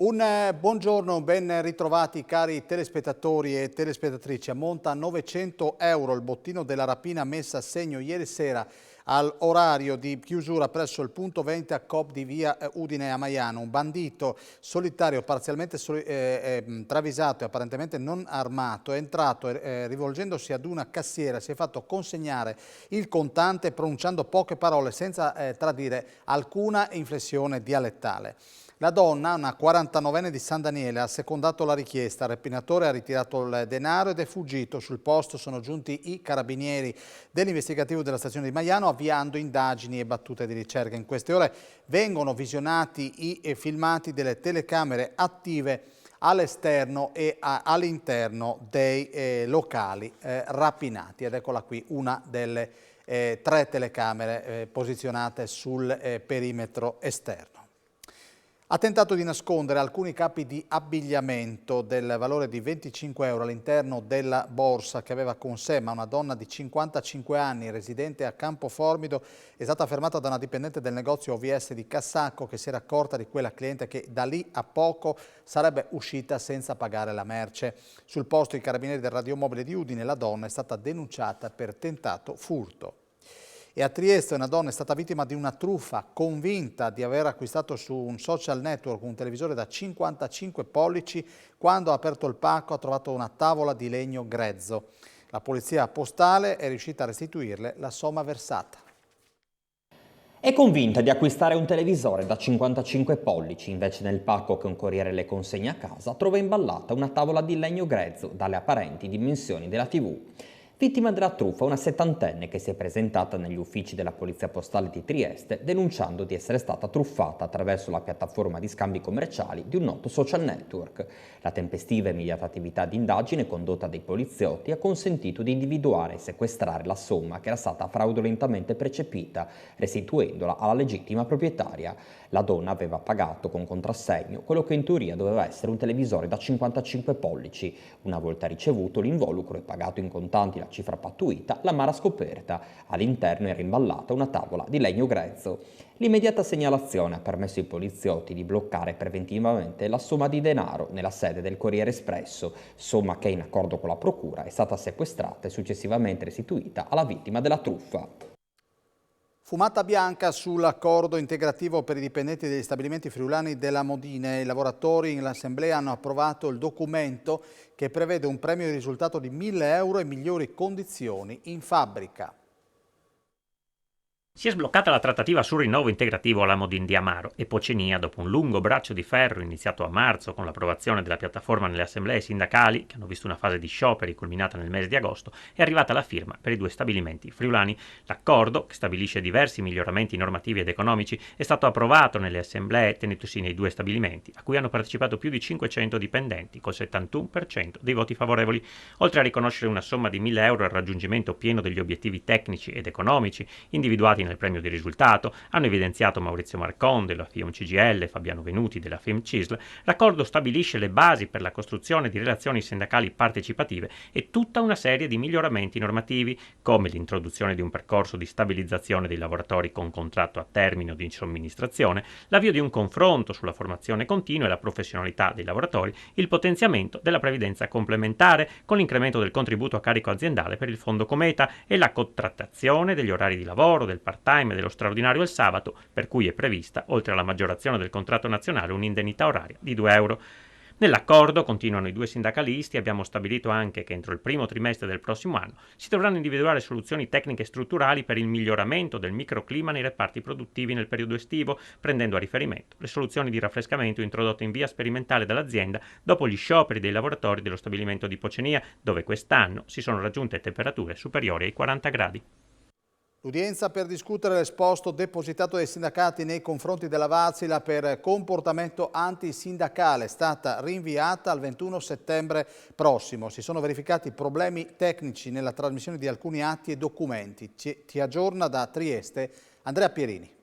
Buongiorno, ben ritrovati cari telespettatori e telespettatrici. Ammonta a 900 euro il bottino della rapina messa a segno ieri sera all'orario di chiusura presso il punto vendita Coop di via Udine a Maiano. Un bandito solitario parzialmente travisato e apparentemente non armato è entrato rivolgendosi ad una cassiera, si è fatto consegnare il contante pronunciando poche parole senza tradire alcuna inflessione dialettale. La donna, una 49enne di San Daniele, ha assecondato la richiesta. Il rapinatore ha ritirato il denaro ed è fuggito. Sul posto sono giunti i carabinieri dell'investigativo della stazione di Maiano avviando indagini e battute di ricerca. In queste ore vengono visionati i filmati delle telecamere attive all'esterno e all'interno dei locali rapinati. Ed eccola qui una delle 3 telecamere posizionate sul perimetro esterno. Ha tentato di nascondere alcuni capi di abbigliamento del valore di 25 euro all'interno della borsa che aveva con sé, ma una donna di 55 anni, residente a Campoformido, è stata fermata da una dipendente del negozio OVS di Cassacco che si era accorta di quella cliente che da lì a poco sarebbe uscita senza pagare la merce. Sul posto i carabinieri del radiomobile di Udine, la donna è stata denunciata per tentato furto. E a Trieste una donna è stata vittima di una truffa, convinta di aver acquistato su un social network un televisore da 55 pollici. Quando ha aperto il pacco ha trovato una tavola di legno grezzo. La polizia postale è riuscita a restituirle la somma versata. È convinta di acquistare un televisore da 55 pollici, invece nel pacco che un corriere le consegna a casa trova imballata una tavola di legno grezzo dalle apparenti dimensioni della TV. Vittima della truffa una 70enne che si è presentata negli uffici della Polizia Postale di Trieste denunciando di essere stata truffata attraverso la piattaforma di scambi commerciali di un noto social network. La tempestiva e immediata attività di indagine condotta dai poliziotti ha consentito di individuare e sequestrare la somma che era stata fraudolentemente percepita, restituendola alla legittima proprietaria. La donna aveva pagato con contrassegno quello che in teoria doveva essere un televisore da 55 pollici. Una volta ricevuto l'involucro e pagato in contanti la cifra pattuita, l'amara scoperta. All'interno era imballata una tavola di legno grezzo. L'immediata segnalazione ha permesso ai poliziotti di bloccare preventivamente la somma di denaro nella sede del Corriere Espresso, somma che in accordo con la procura è stata sequestrata e successivamente restituita alla vittima della truffa. Fumata bianca sull'accordo integrativo per i dipendenti degli stabilimenti friulani della Modine. I lavoratori in assemblea hanno approvato il documento che prevede un premio di risultato di 1.000 euro e migliori condizioni in fabbrica. Si è sbloccata la trattativa sul rinnovo integrativo alla Modin di Amaro e Pocenia, dopo un lungo braccio di ferro iniziato a marzo con l'approvazione della piattaforma nelle assemblee sindacali, che hanno visto una fase di scioperi culminata nel mese di agosto, è arrivata la firma per i 2 stabilimenti friulani. L'accordo, che stabilisce diversi miglioramenti normativi ed economici, è stato approvato nelle assemblee tenutosi nei 2 stabilimenti, a cui hanno partecipato più di 500 dipendenti, col 71% dei voti favorevoli. Oltre a riconoscere una somma di 1.000 euro al raggiungimento pieno degli obiettivi tecnici ed economici individuati nel premio di risultato, hanno evidenziato Maurizio Marcon della FIOM CGIL e Fabiano Venuti della FIOM CISL, l'accordo stabilisce le basi per la costruzione di relazioni sindacali partecipative e tutta una serie di miglioramenti normativi, come l'introduzione di un percorso di stabilizzazione dei lavoratori con contratto a termine o di somministrazione, l'avvio di un confronto sulla formazione continua e la professionalità dei lavoratori, il potenziamento della previdenza complementare con l'incremento del contributo a carico aziendale per il fondo Cometa e la contrattazione degli orari di lavoro, del part-time e dello straordinario il sabato, per cui è prevista, oltre alla maggiorazione del contratto nazionale, un'indennità oraria di 2 euro. Nell'accordo, continuano i 2 sindacalisti, abbiamo stabilito anche che entro il primo trimestre del prossimo anno si dovranno individuare soluzioni tecniche e strutturali per il miglioramento del microclima nei reparti produttivi nel periodo estivo, prendendo a riferimento le soluzioni di raffrescamento introdotte in via sperimentale dall'azienda dopo gli scioperi dei lavoratori dello stabilimento di Pocenia, dove quest'anno si sono raggiunte temperature superiori ai 40 gradi. L'udienza per discutere l'esposto depositato dai sindacati nei confronti della Wärtsilä per comportamento antisindacale è stata rinviata al 21 settembre prossimo. Si sono verificati problemi tecnici nella trasmissione di alcuni atti e documenti. Ti aggiorna da Trieste Andrea Pierini.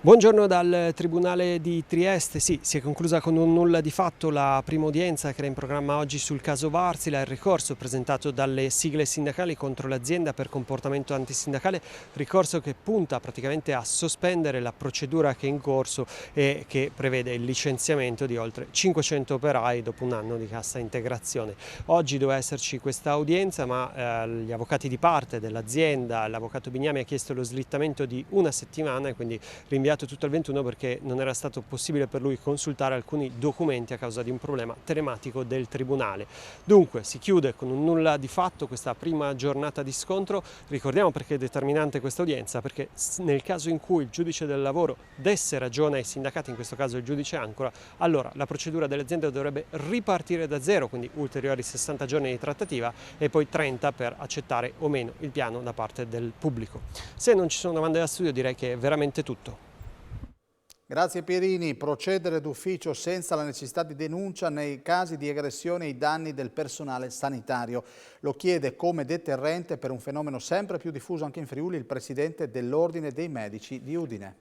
Buongiorno dal Tribunale di Trieste. Sì, si è conclusa con un nulla di fatto la prima udienza che era in programma oggi sul caso Wärtsilä, il ricorso presentato dalle sigle sindacali contro l'azienda per comportamento antisindacale, ricorso che punta praticamente a sospendere la procedura che è in corso e che prevede il licenziamento di oltre 500 operai dopo un anno di cassa integrazione. Oggi doveva esserci questa udienza, ma gli avvocati di parte dell'azienda, l'avvocato Bignami ha chiesto lo slittamento di una settimana e quindi rinviato tutto il 21 perché non era stato possibile per lui consultare alcuni documenti a causa di un problema telematico del Tribunale. Dunque si chiude con un nulla di fatto questa prima giornata di scontro. Ricordiamo perché è determinante questa udienza, perché nel caso in cui il giudice del lavoro desse ragione ai sindacati, in questo caso il giudice Ancora, allora la procedura dell'azienda dovrebbe ripartire da zero, quindi ulteriori 60 giorni di trattativa e poi 30 per accettare o meno il piano da parte del pubblico. Se non ci sono domande da studio direi che è veramente tutto. Grazie Pierini. Procedere d'ufficio senza la necessità di denuncia nei casi di aggressione ai danni del personale sanitario. Lo chiede come deterrente per un fenomeno sempre più diffuso anche in Friuli il presidente dell'Ordine dei Medici di Udine.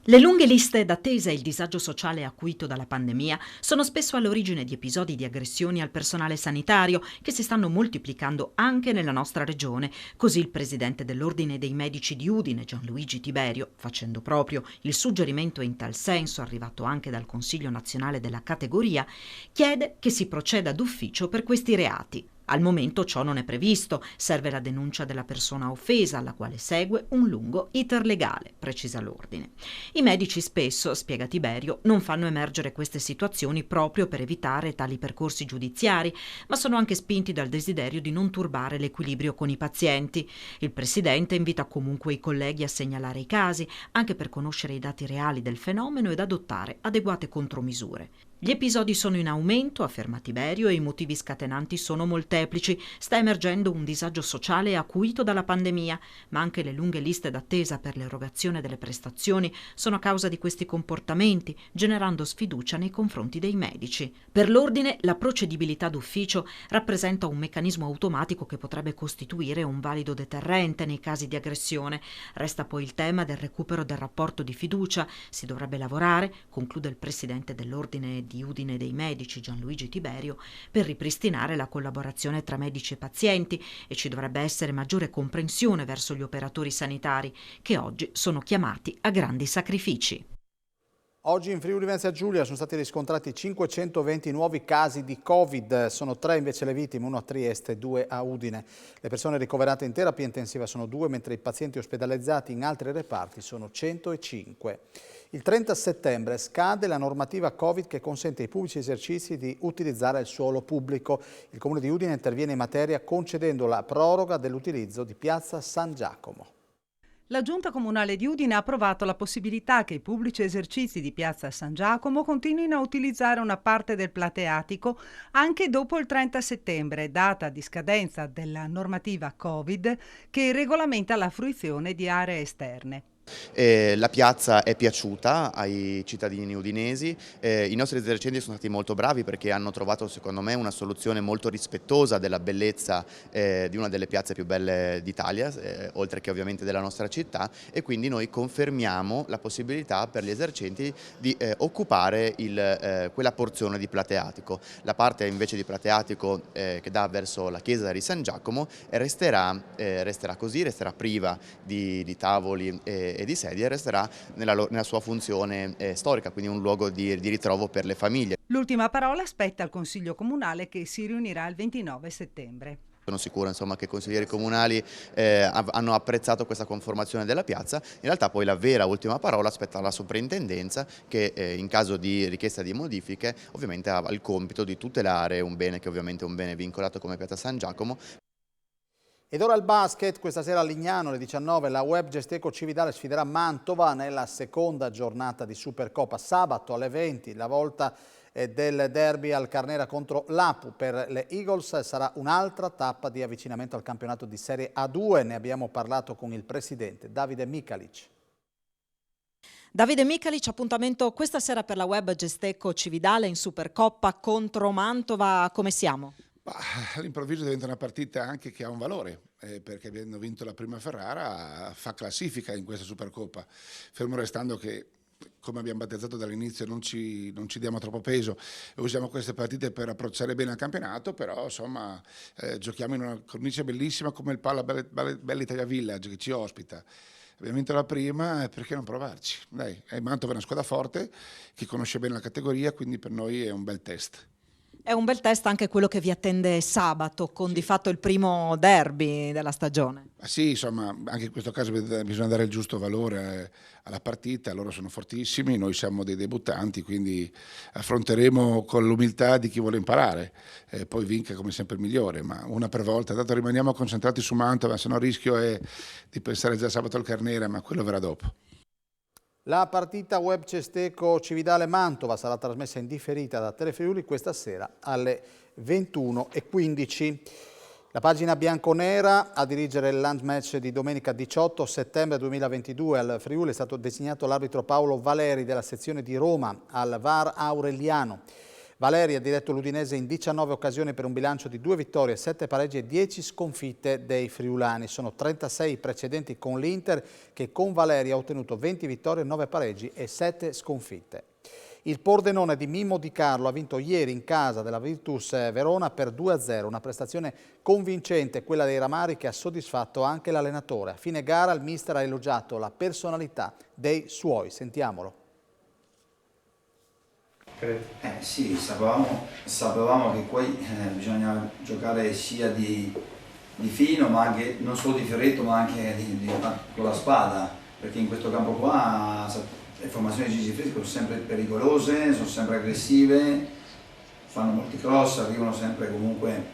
Le lunghe liste d'attesa e il disagio sociale acuito dalla pandemia sono spesso all'origine di episodi di aggressioni al personale sanitario che si stanno moltiplicando anche nella nostra regione. Così il presidente dell'Ordine dei Medici di Udine, Gianluigi Tiberio, facendo proprio il suggerimento in tal senso arrivato anche dal Consiglio nazionale della categoria, chiede che si proceda d'ufficio per questi reati. Al momento ciò non è previsto, serve la denuncia della persona offesa, alla quale segue un lungo iter legale, precisa l'Ordine. I medici spesso, spiega Tiberio, non fanno emergere queste situazioni proprio per evitare tali percorsi giudiziari, ma sono anche spinti dal desiderio di non turbare l'equilibrio con i pazienti. Il presidente invita comunque i colleghi a segnalare i casi, anche per conoscere i dati reali del fenomeno ed adottare adeguate contromisure. Gli episodi sono in aumento, afferma Tiberio, e i motivi scatenanti sono molteplici. Sta emergendo un disagio sociale acuito dalla pandemia, ma anche le lunghe liste d'attesa per l'erogazione delle prestazioni sono a causa di questi comportamenti, generando sfiducia nei confronti dei medici. Per l'Ordine, la procedibilità d'ufficio rappresenta un meccanismo automatico che potrebbe costituire un valido deterrente nei casi di aggressione. Resta poi il tema del recupero del rapporto di fiducia. Si dovrebbe lavorare, conclude il presidente dell'Ordine di Udine dei Medici, Gianluigi Tiberio, per ripristinare la collaborazione tra medici e pazienti e ci dovrebbe essere maggiore comprensione verso gli operatori sanitari che oggi sono chiamati a grandi sacrifici. Oggi in Friuli Venezia Giulia sono stati riscontrati 520 nuovi casi di Covid, sono 3 invece le vittime, 1 a Trieste e 2 a Udine. Le persone ricoverate in terapia intensiva sono 2, mentre i pazienti ospedalizzati in altri reparti sono 105. Il 30 settembre scade la normativa Covid che consente ai pubblici esercizi di utilizzare il suolo pubblico. Il Comune di Udine interviene in materia concedendo la proroga dell'utilizzo di Piazza San Giacomo. La Giunta Comunale di Udine ha approvato la possibilità che i pubblici esercizi di Piazza San Giacomo continuino a utilizzare una parte del plateatico anche dopo il 30 settembre, data di scadenza della normativa Covid che regolamenta la fruizione di aree esterne. La piazza è piaciuta ai cittadini udinesi, i nostri esercenti sono stati molto bravi perché hanno trovato secondo me una soluzione molto rispettosa della bellezza di una delle piazze più belle d'Italia, oltre che ovviamente della nostra città, e quindi noi confermiamo la possibilità per gli esercenti di occupare quella porzione di plateatico. La parte invece di plateatico che dà verso la chiesa di San Giacomo resterà così, resterà priva di tavoli e di sedie, resterà nella sua funzione storica, quindi un luogo di ritrovo per le famiglie. L'ultima parola spetta al Consiglio Comunale che si riunirà il 29 settembre. Sono sicuro insomma, che i consiglieri comunali hanno apprezzato questa conformazione della piazza. In realtà poi la vera ultima parola spetta alla soprintendenza che in caso di richiesta di modifiche ovviamente ha il compito di tutelare un bene che ovviamente è un bene vincolato come Piazza San Giacomo. Ed ora il basket, questa sera a Lignano alle 19 la Web Gesteco Cividale sfiderà Mantova nella seconda giornata di Supercoppa. Sabato alle 20 la volta del derby al Carnera contro l'Apu. Per le Eagles sarà un'altra tappa di avvicinamento al campionato di Serie A2. Ne abbiamo parlato con il presidente Davide Micalic. Davide Micalic, appuntamento questa sera per la Web Gesteco Cividale in Supercoppa contro Mantova. Come siamo? All'improvviso diventa una partita anche che ha un valore, perché avendo vinto la prima Ferrara fa classifica in questa Supercoppa, fermo restando che, come abbiamo battezzato dall'inizio, non ci diamo troppo peso e usiamo queste partite per approcciare bene al campionato, però insomma giochiamo in una cornice bellissima come il Palla Bella Italia Village che ci ospita. Abbiamo vinto la prima, perché non provarci? Dai, Mantova è una squadra forte che conosce bene la categoria, quindi per noi è un bel test. È un bel test anche quello che vi attende sabato, con di fatto il primo derby della stagione. Sì, insomma, anche in questo caso bisogna dare il giusto valore alla partita, loro sono fortissimi, noi siamo dei debuttanti, quindi affronteremo con l'umiltà di chi vuole imparare, poi vinca come sempre il migliore, ma una per volta, tanto rimaniamo concentrati su Mantova, se no il rischio è di pensare già sabato al Carnera, ma quello verrà dopo. La partita Web Cesteco Cividale Mantova sarà trasmessa in differita da Telefriuli questa sera alle 21:15. La pagina bianconera a dirigere il lunch match di domenica 18 settembre 2022 al Friuli è stato designato l'arbitro Paolo Valeri della sezione di Roma, al VAR Aureliano. Valeri ha diretto l'Udinese in 19 occasioni per un bilancio di 2 vittorie, 7 pareggi e 10 sconfitte dei friulani. Sono 36 i precedenti con l'Inter che con Valeri ha ottenuto 20 vittorie, 9 pareggi e 7 sconfitte. Il Pordenone di Mimmo Di Carlo ha vinto ieri in casa della Virtus Verona per 2-0, una prestazione convincente, quella dei Ramari, che ha soddisfatto anche l'allenatore. A fine gara il mister ha elogiato la personalità dei suoi. Sentiamolo. Sì, sapevamo che poi bisogna giocare sia di fino, ma anche non solo di ferretto, ma anche con la spada, perché in questo campo qua le formazioni di Gigi Fresco sono sempre pericolose, sono sempre aggressive, fanno molti cross, arrivano sempre comunque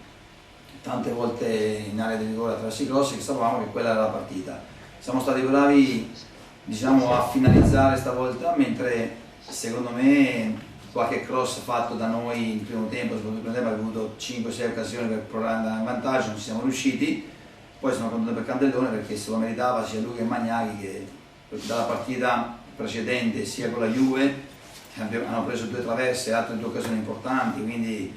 tante volte in area di rigore attraverso i cross, che sapevamo che quella era la partita. Siamo stati bravi, diciamo, a finalizzare stavolta, mentre secondo me qualche cross fatto da noi in primo tempo, soprattutto nel primo tempo, abbiamo avuto 5-6 occasioni per provare ad andare in vantaggio, non ci siamo riusciti. Poi sono contento per Candellone perché se lo meritava sia lui che Magnaghi, che dalla partita precedente sia con la Juve hanno preso 2 traverse e altre 2 occasioni importanti, quindi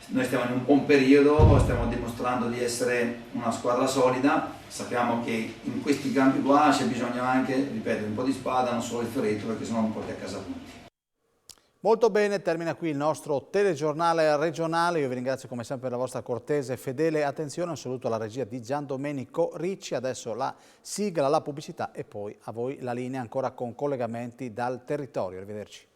noi stiamo in un buon periodo, stiamo dimostrando di essere una squadra solida. Sappiamo che in questi campi qua c'è bisogno anche, ripeto, un po' di spada, non solo il ferretto, perché sennò non porti a casa punti. Molto bene, termina qui il nostro telegiornale regionale. Io vi ringrazio come sempre per la vostra cortese e fedele attenzione. Un saluto alla regia di Gian Domenico Ricci. Adesso la sigla, la pubblicità e poi a voi la linea ancora con collegamenti dal territorio. Arrivederci.